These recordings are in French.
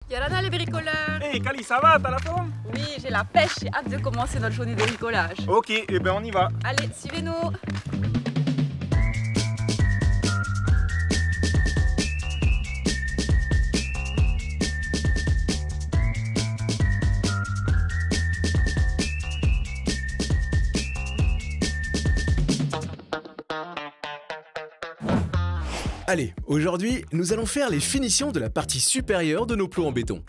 Yorana les bricoleurs. Hey Cali, ça va? T'as la forme? Oui, j'ai la pêche, j'ai hâte de commencer notre journée de bricolage. Ok, et ben on y va. Allez, suivez-nous. Allez, aujourd'hui, nous allons faire les finitions de la partie supérieure de nos plots en béton.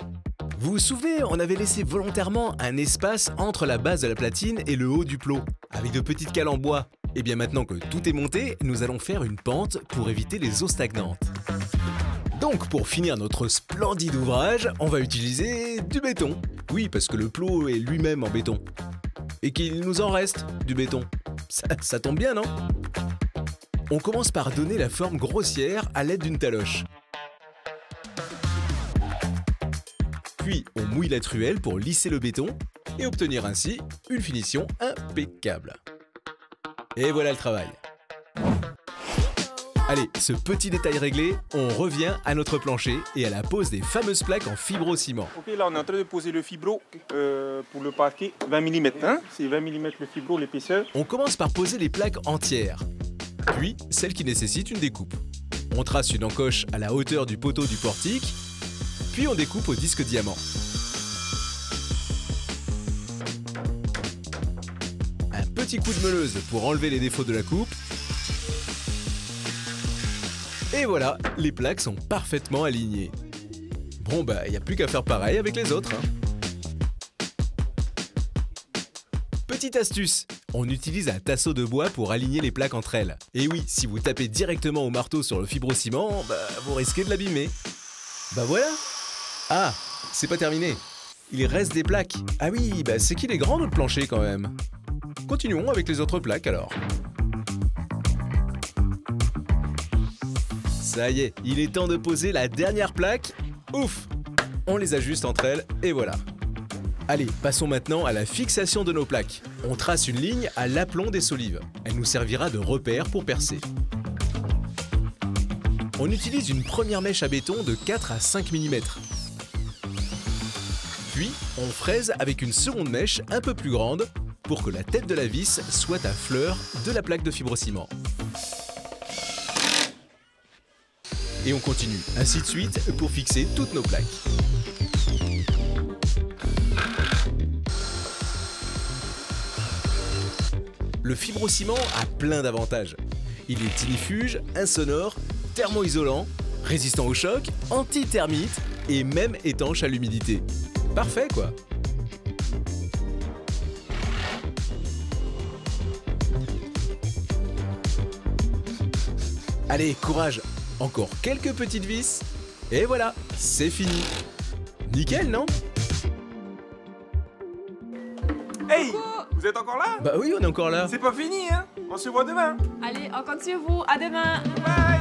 Vous vous souvenez, on avait laissé volontairement un espace entre la base de la platine et le haut du plot, avec de petites cales en bois. Et bien maintenant que tout est monté, nous allons faire une pente pour éviter les eaux stagnantes. Donc pour finir notre splendide ouvrage, on va utiliser du béton. Oui, parce que le plot est lui-même en béton. Et qu'il nous en reste du béton. Ça tombe bien, non ? On commence par donner la forme grossière à l'aide d'une taloche. Puis on mouille la truelle pour lisser le béton et obtenir ainsi une finition impeccable. Et voilà le travail. Allez, ce petit détail réglé, on revient à notre plancher et à la pose des fameuses plaques en fibrociment. Ok, là on est en train de poser le fibro pour le parquet 20 mm. Hein? C'est 20 mm le fibro, l'épaisseur. On commence par poser les plaques entières, puis celles qui nécessitent une découpe. On trace une encoche à la hauteur du poteau du portique, puis on découpe au disque diamant. Un petit coup de meuleuse pour enlever les défauts de la coupe. Et voilà, les plaques sont parfaitement alignées. Bon bah, il n'y a plus qu'à faire pareil avec les autres. Petite astuce, on utilise un tasseau de bois pour aligner les plaques entre elles. Et oui, si vous tapez directement au marteau sur le fibrociment, bah, vous risquez de l'abîmer. Bah voilà. Ah, c'est pas terminé. Il reste des plaques. Ah oui, bah c'est qu'il est grand notre plancher quand même. Continuons avec les autres plaques alors. Ça y est, il est temps de poser la dernière plaque. Ouf! On les ajuste entre elles et voilà. Allez, passons maintenant à la fixation de nos plaques. On trace une ligne à l'aplomb des solives. Elle nous servira de repère pour percer. On utilise une première mèche à béton de 4 à 5 mm. Puis, on fraise avec une seconde mèche un peu plus grande pour que la tête de la vis soit à fleur de la plaque de fibrociment. Et on continue, ainsi de suite, pour fixer toutes nos plaques. Le fibrociment a plein d'avantages. Il est ignifuge, insonore, thermoisolant, résistant au choc, anti-thermite et même étanche à l'humidité. Parfait quoi! Allez, courage! Encore quelques petites vis, et voilà, c'est fini. Nickel, non? Hey! Vous êtes encore là? Bah oui, on est encore là. C'est pas fini, hein? On se voit demain. Allez, on compte sur vous. À demain. Bye!